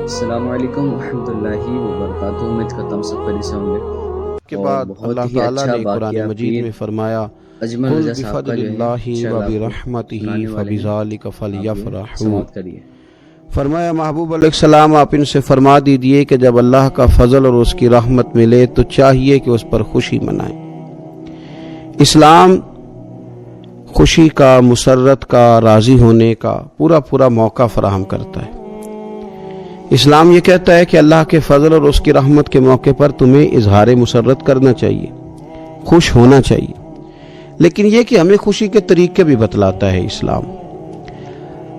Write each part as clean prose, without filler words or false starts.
السلام علیکم ورحمۃ اللہ وبرکاتہ۔ امید کرتا ہوں سب خیریت سے ہوں گے۔ کے بعد اللہ تعالیٰ نے قرآن مجید میں فرمایا اجمل قل رضا صاحب کا بفضل جو ہے اللہ انشاءاللہ آپ کو وبرحمتہ سنانے والے ہیں، فبذالک آپ فلیفرحوا۔ سماعت کریے۔ فرمایا محبوب علیہ السلام آپ ان سے فرما دیجئے کہ جب اللہ کا فضل اور اس کی رحمت ملے تو چاہیے کہ اس پر خوشی منائیں۔ اسلام خوشی کا، مسرت کا، راضی ہونے کا پورا موقع فراہم کرتا ہے۔ اسلام یہ کہتا ہے کہ اللہ کے فضل اور اس کی رحمت کے موقع پر تمہیں اظہار مسرت کرنا چاہیے، خوش ہونا چاہیے، لیکن یہ کہ ہمیں خوشی کے طریقے بھی بتلاتا ہے اسلام۔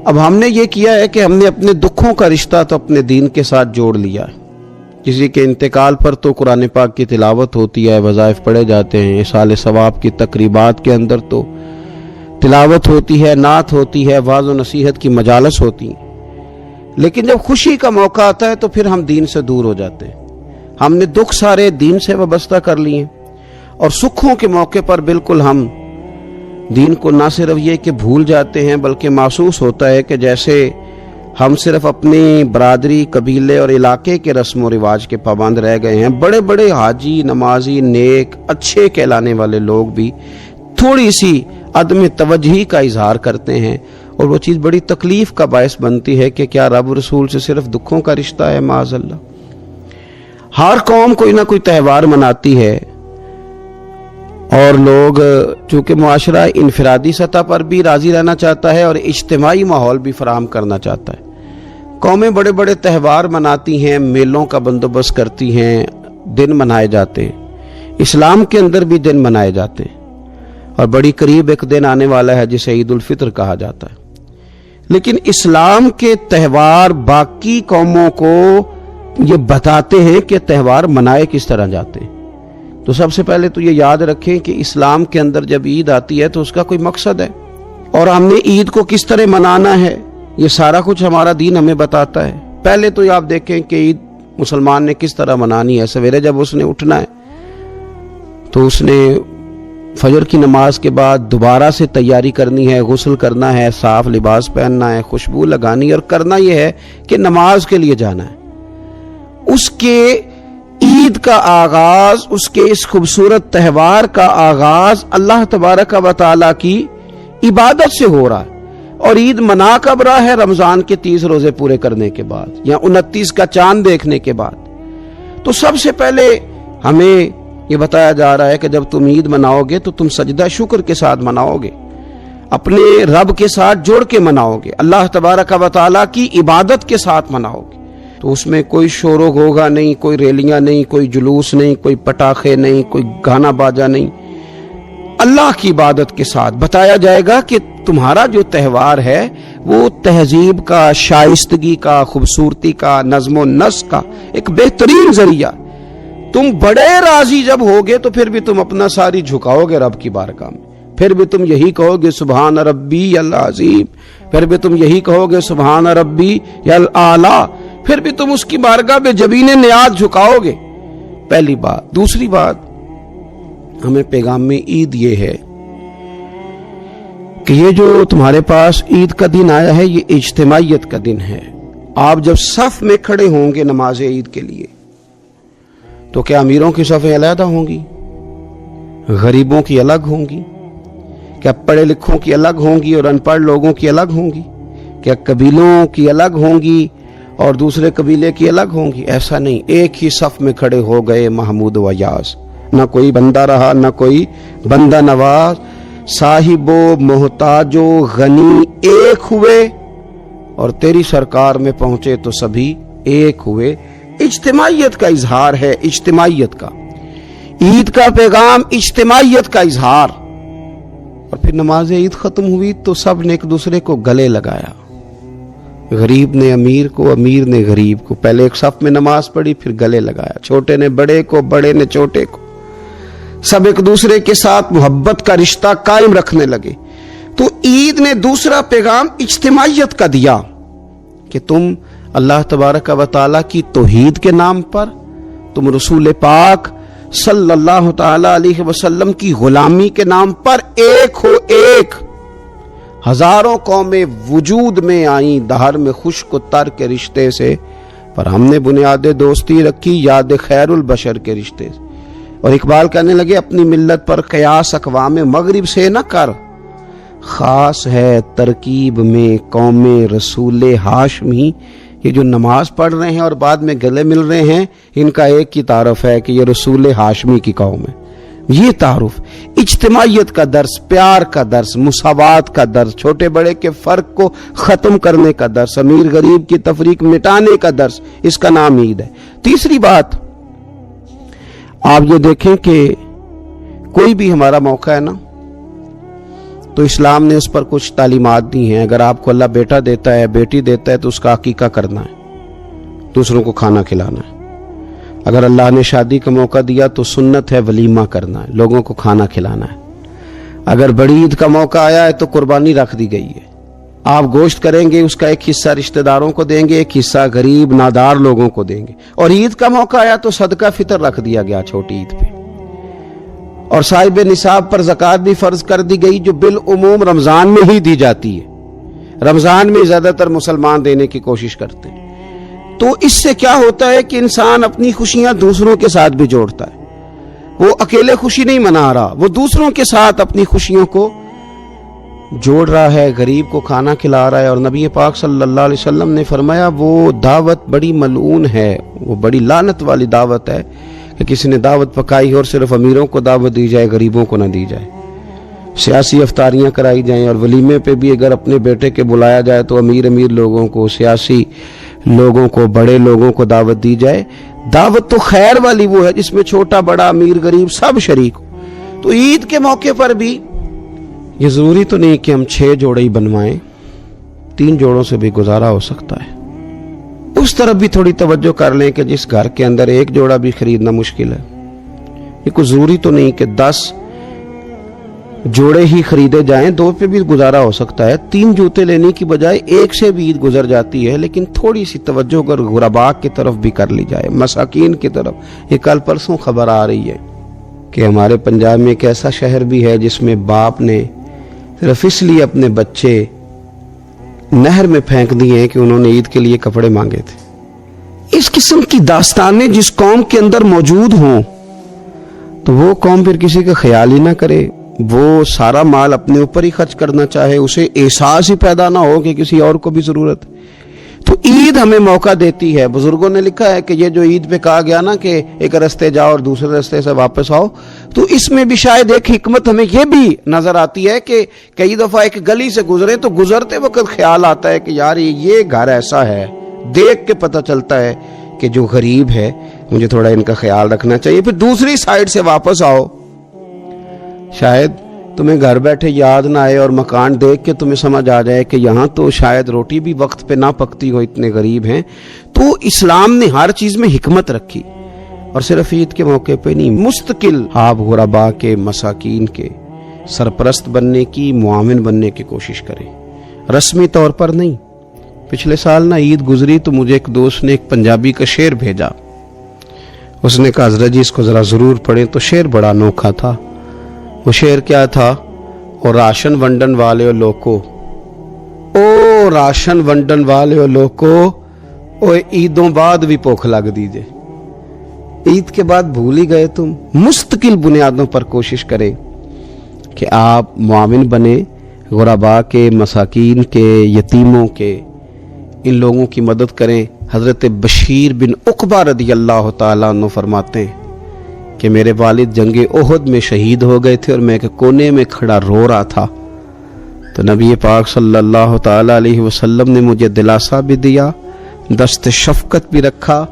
اب ہم نے یہ کیا ہے کہ ہم نے اپنے دکھوں کا رشتہ تو اپنے دین کے ساتھ جوڑ لیا ہے۔ کسی کے انتقال پر تو قرآن پاک کی تلاوت ہوتی ہے، وظائف پڑھے جاتے ہیں، اصال ثواب کی تقریبات کے اندر تو تلاوت ہوتی ہے، نعت ہوتی ہے، وعظ و نصیحت کی مجالس ہوتی ہیں، لیکن جب خوشی کا موقع آتا ہے تو پھر ہم دین سے دور ہو جاتے ہیں۔ ہم نے دکھ سارے دین سے وابستہ کر لیے، اور سکھوں کے موقع پر بالکل ہم دین کو نہ صرف یہ کہ بھول جاتے ہیں، بلکہ محسوس ہوتا ہے کہ جیسے ہم صرف اپنی برادری، قبیلے اور علاقے کے رسم و رواج کے پابند رہ گئے ہیں۔ بڑے بڑے حاجی، نمازی، نیک، اچھے کہلانے والے لوگ بھی تھوڑی سی عدم توجہی کا اظہار کرتے ہیں، اور وہ چیز بڑی تکلیف کا باعث بنتی ہے کہ کیا رب رسول سے صرف دکھوں کا رشتہ ہے؟ معاذ اللہ۔ ہر قوم کوئی نہ کوئی تہوار مناتی ہے، اور لوگ چونکہ معاشرہ انفرادی سطح پر بھی راضی رہنا چاہتا ہے اور اجتماعی ماحول بھی فراہم کرنا چاہتا ہے، قومیں بڑے بڑے تہوار مناتی ہیں، میلوں کا بندوبست کرتی ہیں، دن منائے جاتے ہیں۔ اسلام کے اندر بھی دن منائے جاتے ہیں، اور بڑی قریب ایک دن آنے والا ہے جسے عید الفطر کہا جاتا ہے۔ لیکن اسلام کے تہوار باقی قوموں کو یہ بتاتے ہیں کہ تہوار منائے کس طرح جاتے ہیں۔ تو سب سے پہلے تو یہ یاد رکھیں کہ اسلام کے اندر جب عید آتی ہے تو اس کا کوئی مقصد ہے، اور ہم نے عید کو کس طرح منانا ہے یہ سارا کچھ ہمارا دین ہمیں بتاتا ہے۔ پہلے تو آپ دیکھیں کہ عید مسلمان نے کس طرح منانی ہے۔ سویرے جب اس نے اٹھنا ہے تو اس نے فجر کی نماز کے بعد دوبارہ سے تیاری کرنی ہے، غسل کرنا ہے، صاف لباس پہننا ہے، خوشبو لگانی ہے، اور کرنا یہ ہے کہ نماز کے لیے جانا ہے۔ اس کے عید کا آغاز، اس کے اس خوبصورت تہوار کا آغاز اللہ تبارک و تعالیٰ کی عبادت سے ہو رہا ہے، اور عید منا کب رہا ہے؟ رمضان کے 30 روزے پورے کرنے کے بعد، یا 29 کا چاند دیکھنے کے بعد۔ تو سب سے پہلے ہمیں یہ بتایا جا رہا ہے کہ جب تم عید مناؤ گے تو تم سجدہ شکر کے ساتھ مناؤ گے، اپنے رب کے ساتھ جوڑ کے مناؤ گے، اللہ تبارک و تعالیٰ کی عبادت کے ساتھ مناؤ گے۔ تو اس میں کوئی شور و غوغا نہیں، کوئی ریلیاں نہیں، کوئی جلوس نہیں، کوئی پٹاخے نہیں، کوئی گانا باجا نہیں۔ اللہ کی عبادت کے ساتھ بتایا جائے گا کہ تمہارا جو تہوار ہے وہ تہذیب کا، شائستگی کا، خوبصورتی کا، نظم و نسق کا ایک بہترین ذریعہ۔ تم بڑے راضی جب ہوگے تو پھر بھی تم اپنا ساری جھکاؤ گے رب کی بارگاہ میں، پھر بھی تم یہی کہو گے سبحان ربی العظیم، پھر بھی تم یہی کہو گے سبحان ربی الاعلی، پھر بھی تم اس کی بارگاہ میں جبین نیاز جھکاؤ گے۔ پہلی بات۔ دوسری بات، ہمیں پیغام میں عید یہ ہے کہ یہ جو تمہارے پاس عید کا دن آیا ہے یہ اجتماعیت کا دن ہے۔ آپ جب صف میں کھڑے ہوں گے نماز عید کے لیے تو کیا امیروں کی صفیں علیحدہ ہوں گی؟ غریبوں کی الگ ہوں گی؟ کیا پڑھے لکھوں کی الگ ہوں گی اور ان پڑھ لوگوں کی الگ ہوں گی؟ کیا قبیلوں کی الگ ہوں گی اور دوسرے قبیلے کی الگ ہوں گی؟ ایسا نہیں، ایک ہی صف میں کھڑے ہو گئے محمود و یاز، نہ کوئی بندہ رہا نہ کوئی بندہ نواز، صاحب و محتاج و غنی ایک ہوئے، اور تیری سرکار میں پہنچے تو سبھی ایک ہوئے۔ اجتماعیت کا اظہار ہے، اجتماعیت کا۔ عید کا پیغام اجتماعیت کا اظہار۔ اور پھر نماز عید ختم ہوئی تو سب نے ایک دوسرے کو گلے لگایا، غریب نے امیر کو، امیر نے غریب کو، پہلے ایک صف میں نماز پڑھی پھر گلے لگایا، چھوٹے نے بڑے کو، بڑے نے چھوٹے کو، سب ایک دوسرے کے ساتھ محبت کا رشتہ قائم رکھنے لگے۔ تو عید نے دوسرا پیغام اجتماعیت کا دیا کہ تم اللہ تبارک و تعالیٰ کی توحید کے نام پر، تم رسول پاک صلی اللہ تعالی علیہ وسلم کی غلامی کے نام پر ایک ہو، ایک۔ ہزاروں قومیں وجود میں آئیں، دہر میں خشک و تر کے رشتے سے پر ہم نے بنیاد دوستی رکھی یاد خیر البشر کے رشتے سے۔ اور اقبال کہنے لگے اپنی ملت پر قیاس اقوام مغرب سے نہ کر، خاص ہے ترکیب میں قوم رسول ہاشمی۔ یہ جو نماز پڑھ رہے ہیں اور بعد میں گلے مل رہے ہیں، ان کا ایک ہی تعارف ہے کہ یہ رسول ہاشمی کی قوم ہے۔ یہ تعارف اجتماعیت کا درس، پیار کا درس، مساوات کا درس، چھوٹے بڑے کے فرق کو ختم کرنے کا درس، امیر غریب کی تفریق مٹانے کا درس، اس کا نام عید ہے۔ تیسری بات آپ یہ دیکھیں کہ کوئی بھی ہمارا موقع ہے نا، تو اسلام نے اس پر کچھ تعلیمات دی ہیں۔ اگر آپ کو اللہ بیٹا دیتا ہے، بیٹی دیتا ہے، تو اس کا عقیقہ کرنا ہے، دوسروں کو کھانا کھلانا ہے۔ اگر اللہ نے شادی کا موقع دیا تو سنت ہے ولیمہ کرنا ہے، لوگوں کو کھانا کھلانا ہے۔ اگر بڑی عید کا موقع آیا ہے تو قربانی رکھ دی گئی ہے، آپ گوشت کریں گے، اس کا ایک حصہ رشتہ داروں کو دیں گے، ایک حصہ غریب نادار لوگوں کو دیں گے۔ اور عید کا موقع آیا تو صدقہ فطر رکھ دیا گیا چھوٹی عید پہ، اور صاحب نصاب پر زکوٰۃ بھی فرض کر دی گئی، جو بالعموم رمضان میں ہی دی جاتی ہے۔ رمضان میں زیادہ تر مسلمان دینے کی کوشش کرتے ہیں۔ تو اس سے کیا ہوتا ہے کہ انسان اپنی خوشیاں دوسروں کے ساتھ بھی جوڑتا ہے، وہ اکیلے خوشی نہیں منا رہا، وہ دوسروں کے ساتھ اپنی خوشیوں کو جوڑ رہا ہے، غریب کو کھانا کھلا رہا ہے۔ اور نبی پاک صلی اللہ علیہ وسلم نے فرمایا وہ دعوت بڑی ملعون ہے، وہ بڑی لعنت والی دعوت ہے کہ کسی نے دعوت پکائی اور صرف امیروں کو دعوت دی جائے، غریبوں کو نہ دی جائے۔ سیاسی افطاریاں کرائی جائیں، اور ولیمے پہ بھی اگر اپنے بیٹے کے بلایا جائے تو امیر لوگوں کو، سیاسی لوگوں کو، بڑے لوگوں کو دعوت دی جائے۔ دعوت تو خیر والی وہ ہے جس میں چھوٹا بڑا امیر غریب سب شریک ہو۔ تو عید کے موقع پر بھی یہ ضروری تو نہیں کہ ہم 6 جوڑے ہی بنوائیں، 3 جوڑوں سے بھی گزارا ہو سکتا ہے۔ اس طرف بھی تھوڑی توجہ کر لیں کہ جس گھر کے اندر 1 جوڑا بھی خریدنا مشکل ہے، یہ کوئی ضروری تو نہیں کہ 10 جوڑے ہی خریدے جائیں، 2 پہ بھی گزارا ہو سکتا ہے۔ 3 جوتے لینے کی بجائے 1 سے بھی عید گزر جاتی ہے، لیکن تھوڑی سی توجہ اگر غرباء کی طرف بھی کر لی جائے، مساکین کی طرف۔ یہ کل پرسوں خبر آ رہی ہے کہ ہمارے پنجاب میں ایک ایسا شہر بھی ہے جس میں باپ نے صرف اس لیے اپنے بچے نہر میں پھینک دیے ہیں کہ انہوں نے عید کے لیے کپڑے مانگے تھے۔ اس قسم کی داستانیں جس قوم کے اندر موجود ہوں تو وہ قوم پھر کسی کا خیال ہی نہ کرے، وہ سارا مال اپنے اوپر ہی خرچ کرنا چاہے، اسے احساس ہی پیدا نہ ہو کہ کسی اور کو بھی ضرورت ہے۔ تو عید ہمیں موقع دیتی ہے۔ بزرگوں نے لکھا ہے کہ یہ جو عید پہ کہا گیا نا کہ ایک رستے جاؤ اور دوسرے رستے سے واپس آؤ، تو اس میں بھی شاید ایک حکمت ہمیں یہ بھی نظر آتی ہے کہ کئی دفعہ ایک گلی سے گزرے تو گزرتے وقت خیال آتا ہے کہ یار یہ گھر ایسا ہے، دیکھ کے پتہ چلتا ہے کہ جو غریب ہے مجھے تھوڑا ان کا خیال رکھنا چاہیے۔ پھر دوسری سائیڈ سے واپس آؤ، شاید تمہیں گھر بیٹھے یاد نہ آئے اور مکان دیکھ کے تمہیں سمجھ آ جائے کہ یہاں تو شاید روٹی بھی وقت پہ نہ پکتی ہو، اتنے غریب ہیں۔ تو اسلام نے ہر چیز میں حکمت رکھی، اور صرف عید کے موقع پہ نہیں، مستقل آپ غرباء کے، مساکین کے سرپرست بننے کی، معاون بننے کی کوشش کریں، رسمی طور پر نہیں۔ پچھلے سال نا عید گزری تو مجھے ایک دوست نے ایک پنجابی کا شعر بھیجا، اس نے کہا حضرت جی اس کو ذرا ضرور پڑھیں۔ تو شعر بڑا انوکھا تھا۔ وہ شعر کیا تھا؟ او راشن ونڈن والے لوکو، او راشن ونڈن والے لوکو، او عیدوں بعد بھی بھوک لگ دیجئے۔ عید کے بعد بھول ہی گئے تم؟ مستقل بنیادوں پر کوشش کریں کہ آپ معاون بنے، غرباء کے، مساکین کے، یتیموں کے، ان لوگوں کی مدد کریں۔ حضرت بشیر بن عقبہ رضی اللہ تعالیٰ عنہ فرماتے ہیں کہ میرے والد جنگ احد میں شہید ہو گئے تھے اور میں ایک کونے میں کھڑا رو رہا تھا، تو نبی پاک صلی اللہ تعالیٰ علیہ وسلم نے مجھے دلاسا بھی دیا، دست شفقت بھی رکھا۔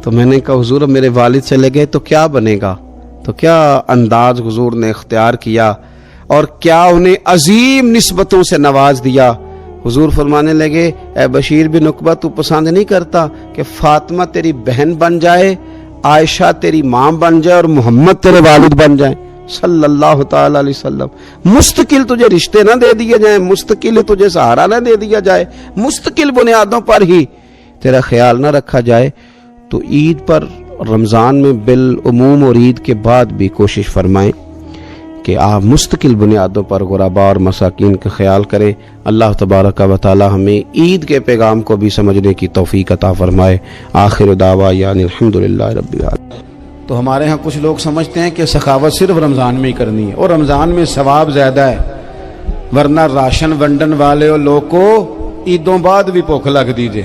تو میں نے کہا حضور میرے والد چلے گئے تو کیا بنے گا؟ تو کیا انداز حضور نے اختیار کیا اور کیا انہیں عظیم نسبتوں سے نواز دیا۔ حضور فرمانے لگے اے بشیر بن عقبہ تو پسند نہیں کرتا کہ فاطمہ تیری بہن بن جائے، عائشہ تیری ماں بن جائے اور محمد تیرے والد بن جائیں صلی اللہ تعالی علیہ وسلم؟ مستقل تجھے رشتے نہ دے دیے جائیں، مستقل تجھے سہارا نہ دے دیا جائے، مستقل بنیادوں پر ہی تیرا خیال نہ رکھا جائے۔ تو عید پر، رمضان میں بالعموم اور عید کے بعد بھی کوشش فرمائیں کہ آپ مستقل بنیادوں پر غربا اور مساکین کا خیال کریں۔ اللہ تبارک و تعالی ہمیں عید کے پیغام کو بھی سمجھنے کی توفیق عطا فرمائے۔ آخر دعوانا الحمدللہ رب العالمین۔ تو ہمارے ہاں کچھ لوگ سمجھتے ہیں کہ سخاوت صرف رمضان میں ہی کرنی ہے، اور رمضان میں ثواب زیادہ ہے، ورنہ راشن ونڈن والے لوگ کو عیدوں بعد بھی بھوک لگ دیجئے،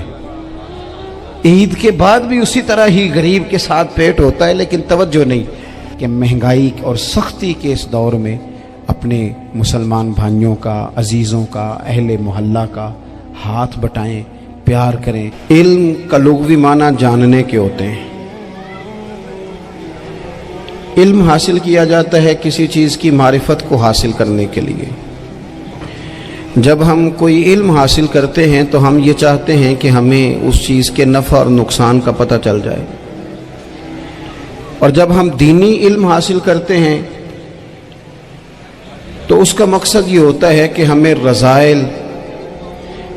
عید کے بعد بھی اسی طرح ہی غریب کے ساتھ پیٹ ہوتا ہے، لیکن توجہ نہیں کہ مہنگائی اور سختی کے اس دور میں اپنے مسلمان بھائیوں کا، عزیزوں کا، اہل محلہ کا ہاتھ بٹائیں، پیار کریں۔ علم کا لغوی معنی جاننے کے ہوتے ہیں۔ علم حاصل کیا جاتا ہے کسی چیز کی معرفت کو حاصل کرنے کے لیے۔ جب ہم کوئی علم حاصل کرتے ہیں تو ہم یہ چاہتے ہیں کہ ہمیں اس چیز کے نفع اور نقصان کا پتہ چل جائے، اور جب ہم دینی علم حاصل کرتے ہیں تو اس کا مقصد یہ ہوتا ہے کہ ہمیں رذائل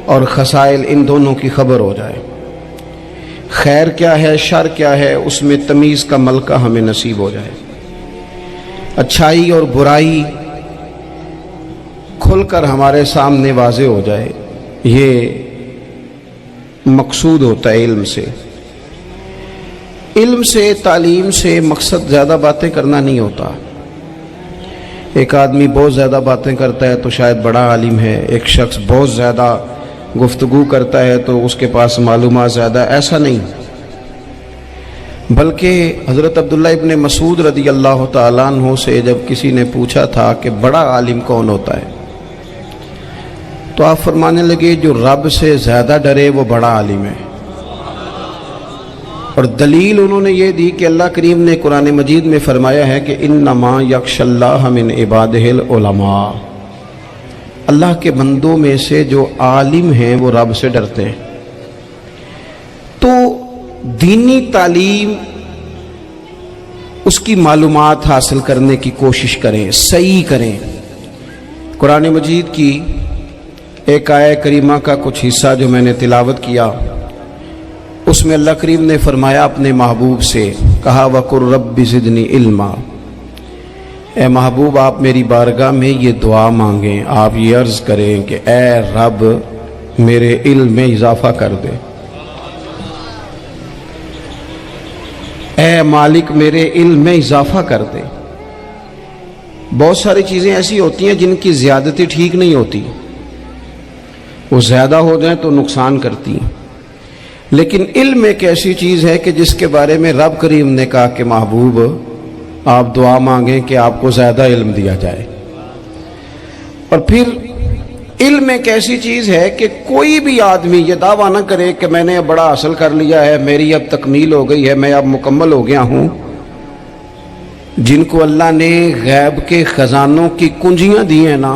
اور خسائل ان دونوں کی خبر ہو جائے، خیر کیا ہے شر کیا ہے اس میں تمیز کا ملکہ ہمیں نصیب ہو جائے، اچھائی اور برائی کھل کر ہمارے سامنے واضح ہو جائے۔ یہ مقصود ہوتا ہے علم سے۔ علم سے، تعلیم سے مقصد زیادہ باتیں کرنا نہیں ہوتا۔ ایک آدمی بہت زیادہ باتیں کرتا ہے تو شاید بڑا عالم ہے، ایک شخص بہت زیادہ گفتگو کرتا ہے تو اس کے پاس معلومات زیادہ، ایسا نہیں، بلکہ حضرت عبداللہ ابن مسعود رضی اللہ تعالیٰ عنہ سے جب کسی نے پوچھا تھا کہ بڑا عالم کون ہوتا ہے، تو آپ فرمانے لگے جو رب سے زیادہ ڈرے وہ بڑا عالم ہے۔ اور دلیل انہوں نے یہ دی کہ اللہ کریم نے قرآن مجید میں فرمایا ہے کہ انما یخشی اللہ من عبادہ العلماء، اللہ کے بندوں میں سے جو عالم ہیں وہ رب سے ڈرتے ہیں۔ تو دینی تعلیم، اس کی معلومات حاصل کرنے کی کوشش کریں، صحیح کریں۔ قرآن مجید کی ایک آیہ کریمہ کا کچھ حصہ جو میں نے تلاوت کیا، اس میں اللہ کریم نے فرمایا اپنے محبوب سے، کہا وَقُلْ رَبِّ زِدْنِي عِلْمًا، اے محبوب آپ میری بارگاہ میں یہ دعا مانگیں، آپ یہ عرض کریں کہ اے رب میرے علم میں اضافہ کر دے، اے مالک میرے علم میں اضافہ کر دے۔ بہت ساری چیزیں ایسی ہوتی ہیں جن کی زیادتی ٹھیک نہیں ہوتی، وہ زیادہ ہو جائیں تو نقصان کرتی ہیں، لیکن علم ایک ایسی چیز ہے کہ جس کے بارے میں رب کریم نے کہا کہ محبوب آپ دعا مانگیں کہ آپ کو زیادہ علم دیا جائے۔ اور پھر علم ایک ایسی چیز ہے کہ کوئی بھی آدمی یہ دعویٰ نہ کرے کہ میں نے بڑا حاصل کر لیا ہے، میری اب تکمیل ہو گئی ہے، میں اب مکمل ہو گیا ہوں۔ جن کو اللہ نے غیب کے خزانوں کی کنجیاں دی ہیں نا،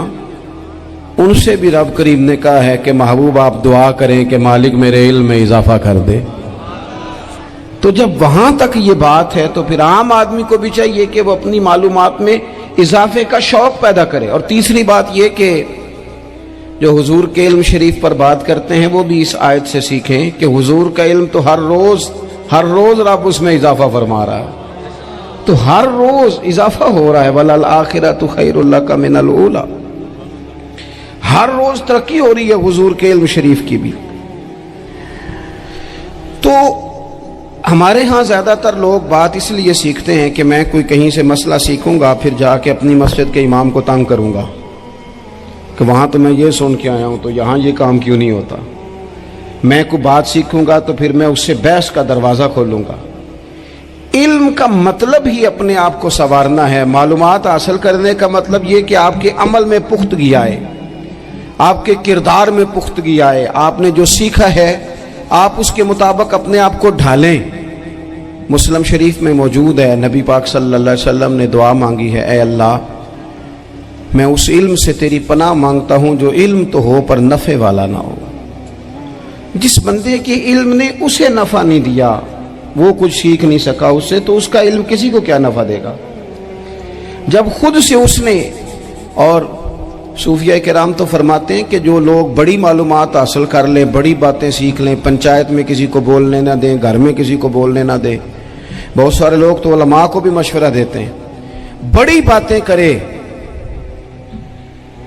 ان سے بھی رب کریم نے کہا ہے کہ محبوب آپ دعا کریں کہ مالک میرے علم میں اضافہ کر دے۔ تو جب وہاں تک یہ بات ہے تو پھر عام آدمی کو بھی چاہیے کہ وہ اپنی معلومات میں اضافے کا شوق پیدا کرے۔ اور تیسری بات یہ کہ جو حضور کے علم شریف پر بات کرتے ہیں وہ بھی اس آیت سے سیکھیں کہ حضور کا علم تو ہر روز رب اس میں اضافہ فرما رہا ہے، تو ہر روز اضافہ ہو رہا ہے۔ وَلَلْآخِرَةُ خَيْرٌ لَكَ مِنَ الْأُولَىٰ، ہر روز ترقی ہو رہی ہے حضور کے علم شریف کی بھی۔ تو ہمارے ہاں زیادہ تر لوگ بات اس لیے سیکھتے ہیں کہ میں کوئی کہیں سے مسئلہ سیکھوں گا پھر جا کے اپنی مسجد کے امام کو تنگ کروں گا کہ وہاں تو میں یہ سن کے آیا ہوں تو یہاں یہ کام کیوں نہیں ہوتا۔ میں کوئی بات سیکھوں گا تو پھر میں اس سے بحث کا دروازہ کھولوں گا۔ علم کا مطلب ہی اپنے آپ کو سنوارنا ہے۔ معلومات حاصل کرنے کا مطلب یہ کہ آپ کے عمل میں پختگی آئے، آپ کے کردار میں پختگی آئے، آپ نے جو سیکھا ہے آپ اس کے مطابق اپنے آپ کو ڈھالیں۔ مسلم شریف میں موجود ہے، نبی پاک صلی اللہ علیہ وسلم نے دعا مانگی ہے، اے اللہ میں اس علم سے تیری پناہ مانگتا ہوں جو علم تو ہو پر نفع والا نہ ہو۔ جس بندے کے علم نے اسے نفع نہیں دیا، وہ کچھ سیکھ نہیں سکا اس سے، تو اس کا علم کسی کو کیا نفع دے گا۔ جب خود سے اس نے، اور صوفیہ کرام تو فرماتے ہیں کہ جو لوگ بڑی معلومات حاصل کر لیں، بڑی باتیں سیکھ لیں، پنچایت میں کسی کو بولنے نہ دیں، گھر میں کسی کو بولنے نہ دیں، بہت سارے لوگ تو علماء کو بھی مشورہ دیتے ہیں، بڑی باتیں کرے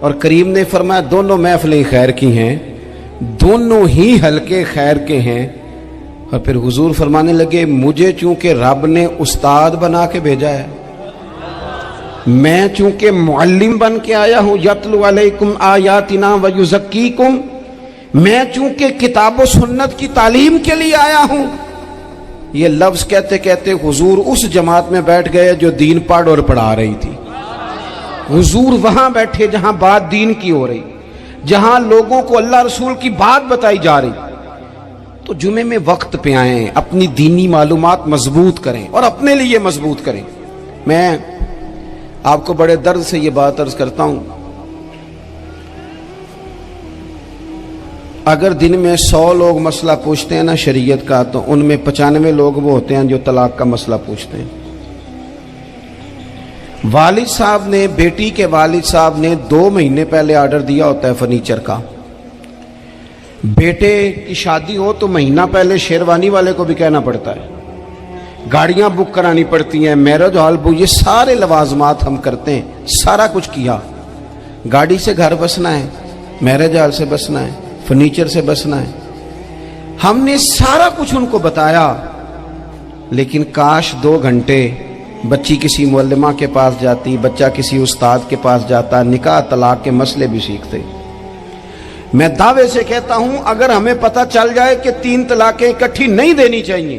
اور کریم نے فرمایا دونوں محفلیں خیر کی ہیں، دونوں ہی حلقے خیر کے ہیں۔ اور پھر حضور فرمانے لگے مجھے چونکہ رب نے استاد بنا کے بھیجا ہے، میں چونکہ معلم بن کے آیا ہوں، یتلو علیکم آیاتنا ویزکیکم، میں چونکہ کتاب و سنت کی تعلیم کے لیے آیا ہوں۔ یہ لفظ کہتے کہتے حضور اس جماعت میں بیٹھ گئے جو دین پڑھ اور پڑھا رہی تھی۔ حضور وہاں بیٹھے جہاں بات دین کی ہو رہی، جہاں لوگوں کو اللہ رسول کی بات بتائی جا رہی۔ تو جمعے میں وقت پہ آئیں، اپنی دینی معلومات مضبوط کریں اور اپنے لیے مضبوط کریں۔ میں آپ کو بڑے درد سے یہ بات عرض کرتا ہوں، اگر دن میں 100 لوگ مسئلہ پوچھتے ہیں نا شریعت کا، تو ان میں 95 لوگ وہ ہوتے ہیں جو طلاق کا مسئلہ پوچھتے ہیں۔ والد صاحب نے، بیٹی کے والد صاحب نے 2 مہینے پہلے آرڈر دیا ہوتا ہے فرنیچر کا۔ بیٹے کی شادی ہو تو مہینہ پہلے شیروانی والے کو بھی کہنا پڑتا ہے، گاڑیاں بک کرانی پڑتی ہیں، میرج ہال بک، یہ سارے لوازمات ہم کرتے ہیں، سارا کچھ کیا۔ گاڑی سے گھر بسنا ہے، میرج ہال سے بسنا ہے، فرنیچر سے بسنا ہے، ہم نے سارا کچھ ان کو بتایا۔ لیکن کاش 2 گھنٹے بچی کسی معلمہ کے پاس جاتی، بچہ کسی استاد کے پاس جاتا، نکاح طلاق کے مسئلے بھی سیکھتے۔ میں دعوے سے کہتا ہوں اگر ہمیں پتہ چل جائے کہ 3 طلاقیں اکٹھی نہیں دینی چاہیے،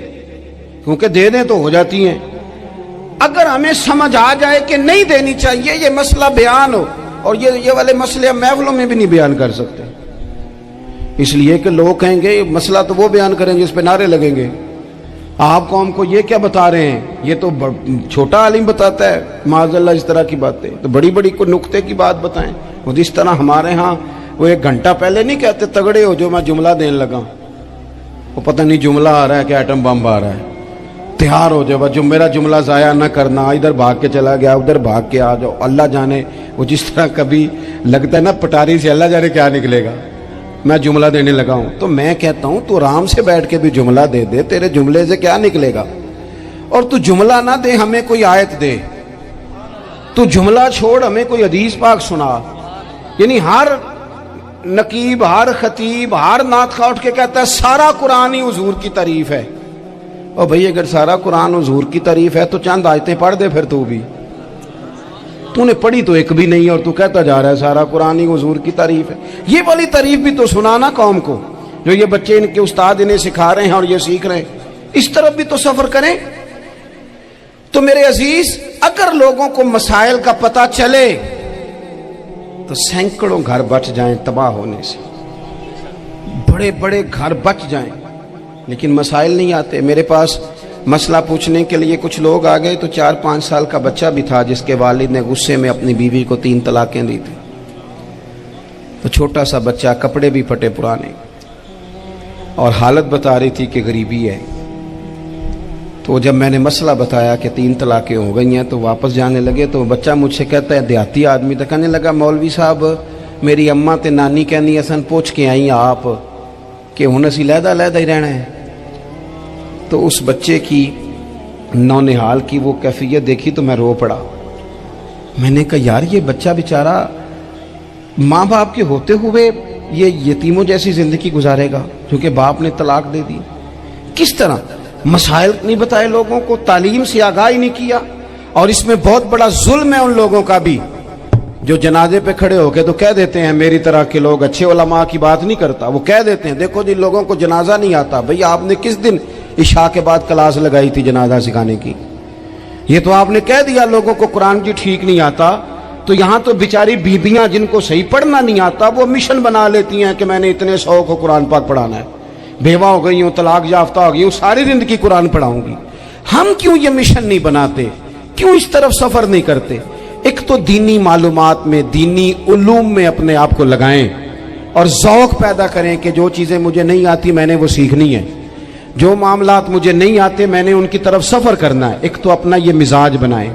کیونکہ دے دیں تو ہو جاتی ہیں، اگر ہمیں سمجھ آ جائے کہ نہیں دینی چاہیے، یہ مسئلہ بیان ہو، اور یہ والے مسئلے ہم محفلوں میں بھی نہیں بیان کر سکتے، اس لیے کہ لوگ کہیں گے مسئلہ تو وہ بیان کریں گے، اس پہ نعرے لگیں گے، آپ قوم کو یہ کیا بتا رہے ہیں، یہ تو چھوٹا عالم بتاتا ہے معاذ اللہ اس طرح کی باتیں، تو بڑی بڑی کوئی نقطے کی بات بتائیں۔ اور جس طرح ہمارے ہاں وہ 1 گھنٹہ پہلے نہیں کہتے تگڑے ہو جو میں جملہ دینے لگا، وہ پتہ نہیں جملہ آ رہا ہے کہ ایٹم بم آ رہا ہے، تیار ہو جاؤ، جو میرا جملہ ضائع نہ کرنا، ادھر بھاگ کے چلا گیا ادھر بھاگ کے آ جاؤ، اللہ جانے وہ جس طرح کبھی لگتا ہے نا پٹاری سے اللہ جانے کیا نکلے گا، میں جملہ دینے لگا ہوں۔ تو میں کہتا ہوں تو آرام سے بیٹھ کے بھی جملہ دے دے، تیرے جملے سے کیا نکلے گا، اور تو جملہ نہ دے ہمیں کوئی آیت دے، تو جملہ چھوڑ ہمیں کوئی حدیث پاک سنا۔ یعنی ہر نقیب، ہر خطیب، ہر نعت خواہ اٹھ کے کہتا ہے سارا قرآن ہی حضور کی تعریف ہے۔ اور بھئی اگر سارا قرآن حضور کی تعریف ہے تو چند آیتیں پڑھ دے پھر تو بھی، تو نے پڑھی تو ایک بھی نہیں اور تو کہتا جا رہا ہے سارا قرآن ہی حضور کی تعریف ہے۔ یہ والی تعریف بھی تو سنانا قوم کو، جو یہ بچے ان کے استاد انہیں سکھا رہے ہیں اور یہ سیکھ رہے ہیں، اس طرف بھی تو سفر کریں۔ تو میرے عزیز اگر لوگوں کو مسائل کا پتہ چلے تو سینکڑوں گھر بچ جائیں تباہ ہونے سے، بڑے بڑے گھر بچ جائیں، لیکن مسائل نہیں آتے۔ میرے پاس مسئلہ پوچھنے کے لیے کچھ لوگ آ گئے تو 4-5 سال کا بچہ بھی تھا جس کے والد نے غصے میں اپنی بیوی کو 3 طلاقیں دی تھی، تو چھوٹا سا بچہ، کپڑے بھی پھٹے پرانے، اور حالت بتا رہی تھی کہ غریبی ہے۔ تو جب میں نے مسئلہ بتایا کہ 3 طلاقیں ہو گئی ہیں تو واپس جانے لگے، تو بچہ مجھ سے کہتا ہے دیہاتی آدمی تو کہنے لگا مولوی صاحب میری اماں تے نانی کہنی اسن پوچھ کے آئی آپ کہ ہن اسی لہدا لہدا ہی رہنا ہے۔ تو اس بچے کی نونہال کی وہ کیفیت دیکھی تو میں رو پڑا۔ میں نے کہا یار یہ بچہ بیچارہ ماں باپ کے ہوتے ہوئے یہ یتیموں جیسی زندگی گزارے گا کیونکہ باپ نے طلاق دے دی۔ کس طرح مسائل نہیں بتائے لوگوں کو، تعلیم سے آگاہی نہیں کیا۔ اور اس میں بہت بڑا ظلم ہے ان لوگوں کا بھی جو جنازے پہ کھڑے ہو کے تو کہہ دیتے ہیں، میری طرح کے لوگ اچھے علماء کی بات نہیں کرتا، وہ کہہ دیتے ہیں دیکھو جن لوگوں کو جنازہ نہیں آتا، بھئی آپ نے کس دن عشاء کے بعد کلاس لگائی تھی جنازہ سکھانے کی؟ یہ تو آپ نے کہہ دیا لوگوں کو قرآن کی ٹھیک نہیں آتا، تو یہاں تو بیچاری بیبیاں جن کو صحیح پڑھنا نہیں آتا وہ مشن بنا لیتی ہیں کہ میں نے اتنے 100 کو قرآن پاک پڑھانا ہے، بیوہ ہو گئی ہوں، طلاق یافتہ ہو گئی ہوں، ساری زندگی قرآن پڑھاؤں گی۔ ہم کیوں یہ مشن نہیں بناتے، کیوں اس طرف سفر نہیں کرتے؟ ایک تو دینی معلومات میں، دینی علوم میں اپنے آپ کو لگائیں اور ذوق پیدا کریں کہ جو چیزیں مجھے نہیں آتی میں نے وہ سیکھنی ہے، جو معاملات مجھے نہیں آتے میں نے ان کی طرف سفر کرنا ہے۔ ایک تو اپنا یہ مزاج بنائیں،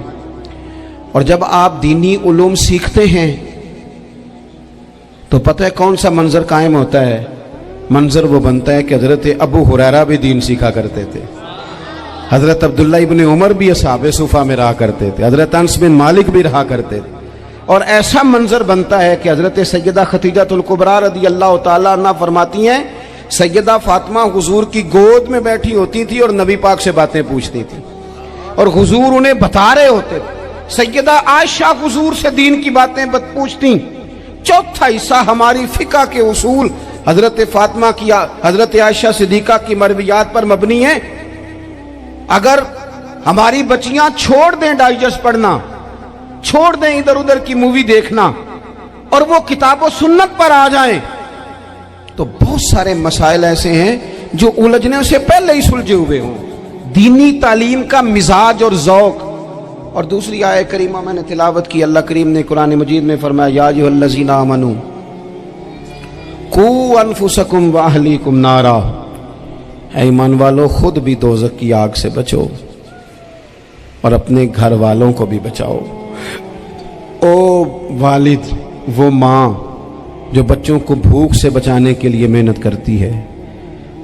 اور جب آپ دینی علوم سیکھتے ہیں تو پتہ ہے کون سا منظر قائم ہوتا ہے؟ منظر وہ بنتا ہے کہ حضرت ابو ہریرہ بھی دین سیکھا کرتے تھے، حضرت عبداللہ ابن عمر بھی اصحاب صفہ میں رہا کرتے تھے، حضرت انس بن مالک بھی رہا کرتے تھے، اور ایسا منظر بنتا ہے کہ حضرت سیدہ خدیجہ الکبریٰ رضی اللہ تعالیٰ عنہ فرماتی ہیں سیدہ فاطمہ حضور کی گود میں بیٹھی ہوتی تھی اور نبی پاک سے باتیں پوچھتی تھی اور حضور انہیں بتا رہے ہوتے تھے. سیدہ عائشہ حضور سے دین کی باتیں پوچھتی. چوتھا حصہ ہماری فقہ کے اصول حضرت فاطمہ کی حضرت عائشہ صدیقہ کی مرویات پر مبنی ہیں. اگر ہماری بچیاں چھوڑ دیں ڈائجسٹ پڑھنا, چھوڑ دیں ادھر ادھر کی مووی دیکھنا اور وہ کتاب و سنت پر آ جائیں تو بہت سارے مسائل ایسے ہیں جو الجھنے سے پہلے ہی سلجھے ہوئے ہوں. دینی تعلیم کا مزاج اور ذوق. اور دوسری آیت کریمہ میں نے تلاوت کی, اللہ کریم نے قرآن مجید میں فرمایا یا ایھا الذین آمنوا قوا انفسکم واہلیکم نارا, اے ایمان والو خود بھی دوزخ کی آگ سے بچو اور اپنے گھر والوں کو بھی بچاؤ. او والد, وہ ماں جو بچوں کو بھوک سے بچانے کے لیے محنت کرتی ہے,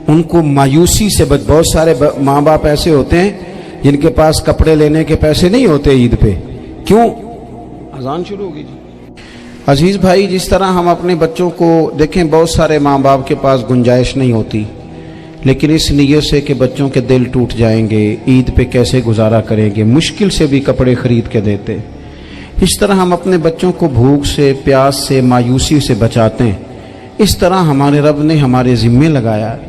ان کو مایوسی سے بہت سارے ماں باپ ایسے ہوتے ہیں جن کے پاس کپڑے لینے کے پیسے نہیں ہوتے عید پہ. کیوں؟ اذان شروع ہوگی جی. عزیز بھائی, جس طرح ہم اپنے بچوں کو دیکھیں, بہت سارے ماں باپ کے پاس گنجائش نہیں ہوتی, لیکن اس نیت سے کہ بچوں کے دل ٹوٹ جائیں گے, عید پہ کیسے گزارا کریں گے, مشکل سے بھی کپڑے خرید کے دیتے. اس طرح ہم اپنے بچوں کو بھوک سے, پیاس سے, مایوسی سے بچاتے ہیں. اس طرح ہمارے رب نے ہمارے ذمے لگایا ہے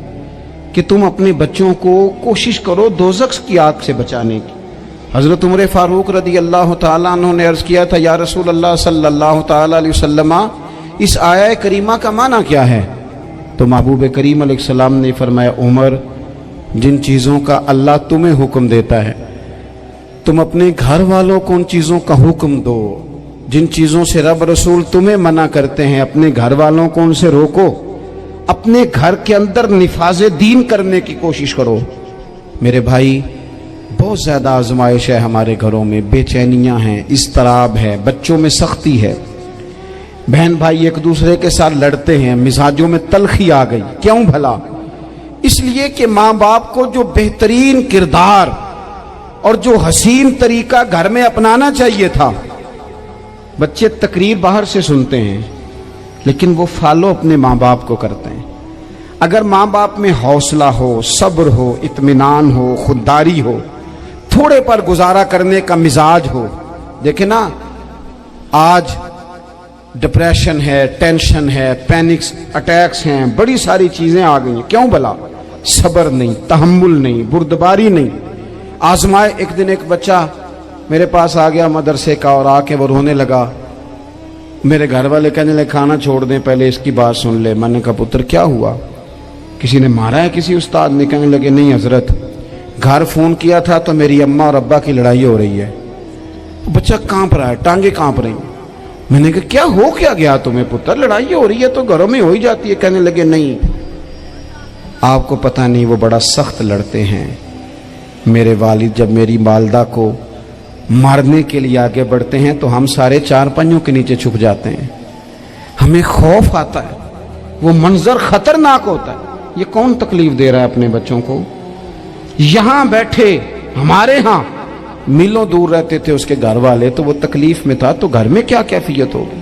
کہ تم اپنے بچوں کو کوشش کرو دوزخ کی آگ سے بچانے کی. حضرت عمر فاروق رضی اللہ تعالیٰ عنہ نے عرض کیا تھا یا رسول اللہ صلی اللہ تعالیٰ علیہ وسلم, اس آیہ کریمہ کا معنی کیا ہے؟ تو محبوب کریم علیہ السلام نے فرمایا عمر, جن چیزوں کا اللہ تمہیں حکم دیتا ہے تم اپنے گھر والوں کو ان چیزوں کا حکم دو, جن چیزوں سے رب رسول تمہیں منع کرتے ہیں اپنے گھر والوں کو ان سے روکو, اپنے گھر کے اندر نفاذ دین کرنے کی کوشش کرو. میرے بھائی, بہت زیادہ آزمائش ہے ہمارے گھروں میں, بے چینیاں ہیں, اضطراب ہے, بچوں میں سختی ہے, بہن بھائی ایک دوسرے کے ساتھ لڑتے ہیں, مزاجوں میں تلخی آ گئی. کیوں بھلا؟ اس لیے کہ ماں باپ کو جو بہترین کردار اور جو حسین طریقہ گھر میں اپنانا چاہیے تھا, بچے تقریر باہر سے سنتے ہیں لیکن وہ فالو اپنے ماں باپ کو کرتے ہیں. اگر ماں باپ میں حوصلہ ہو, صبر ہو, اطمینان ہو, خودداری ہو, تھوڑے پر گزارا کرنے کا مزاج ہو. دیکھیں نا, آج ڈپریشن ہے, ٹینشن ہے, پینکس اٹیکس ہیں, بڑی ساری چیزیں آ گئی ہیں. کیوں بھلا؟ صبر نہیں, تحمل نہیں, بردباری نہیں. آزمائے. ایک دن ایک بچہ میرے پاس آ گیا مدرسے کا اور آ کے وہ رونے لگا. میرے گھر والے کہنے لگے کھانا چھوڑ دیں, پہلے اس کی بات سن لے. میں نے کہا پتر کیا ہوا, کسی نے مارا ہے کسی استاد نے؟ کہنے لگے نہیں حضرت, گھر فون کیا تھا تو میری اماں اور ابا کی لڑائی ہو رہی ہے. بچہ کانپ رہا ہے, ٹانگیں کانپ رہی ہیں. میں نے کہا کیا ہو کیا گیا تمہیں پتر, لڑائی ہو رہی ہے تو گھروں میں ہو ہی جاتی ہے. کہنے لگے نہیں, آپ کو پتہ نہیں وہ بڑا سخت لڑتے ہیں. میرے والد جب میری والدہ کو مارنے کے لیے آگے بڑھتے ہیں تو ہم سارے چار پنجوں کے نیچے چھپ جاتے ہیں, ہمیں خوف آتا ہے, وہ منظر خطرناک ہوتا ہے. یہ کون تکلیف دے رہا ہے اپنے بچوں کو؟ یہاں بیٹھے ہمارے ہاں میلوں دور رہتے تھے اس کے گھر والے, تو وہ تکلیف میں تھا, تو گھر میں کیا کیفیت ہوگی؟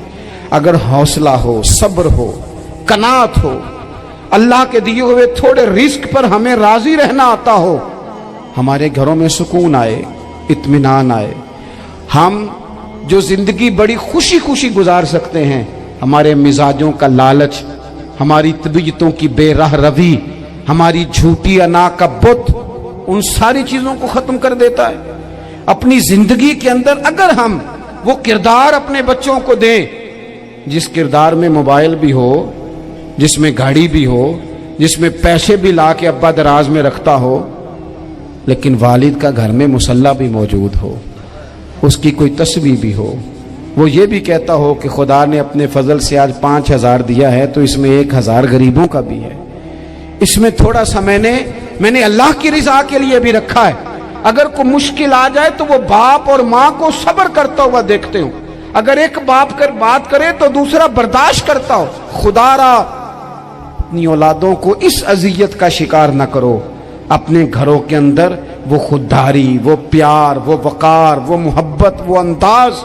اگر حوصلہ ہو, صبر ہو, قناعت ہو, اللہ کے دیے ہوئے تھوڑے رزق پر ہمیں راضی رہنا آتا ہو, ہمارے گھروں میں سکون آئے, اطمینان آئے. ہم جو زندگی بڑی خوشی خوشی گزار سکتے ہیں, ہمارے مزاجوں کا لالچ, ہماری طبیعتوں کی بے راہ روی, ہماری جھوٹی انا کا بت, ان ساری چیزوں کو ختم کر دیتا ہے. اپنی زندگی کے اندر اگر ہم وہ کردار اپنے بچوں کو دیں جس کردار میں موبائل بھی ہو, جس میں گاڑی بھی ہو, جس میں پیسے بھی لا کے ابا دراز میں رکھتا ہو, لیکن والد کا گھر میں مصلی بھی موجود ہو, اس کی کوئی تسبیح بھی ہو, وہ یہ بھی کہتا ہو کہ خدا نے اپنے فضل سے آج 5,000 دیا ہے تو اس میں 1,000 غریبوں کا بھی ہے, اس میں تھوڑا سا میں نے اللہ کی رضا کے لیے بھی رکھا ہے. اگر کوئی مشکل آ جائے تو وہ باپ اور ماں کو صبر کرتا ہوا دیکھتے ہوں. اگر ایک باپ کر بات کرے تو دوسرا برداشت کرتا ہو. خدا را اپنی اولادوں کو اس اذیت کا شکار نہ کرو. اپنے گھروں کے اندر وہ خودداری, وہ پیار, وہ وقار, وہ محبت, وہ انداز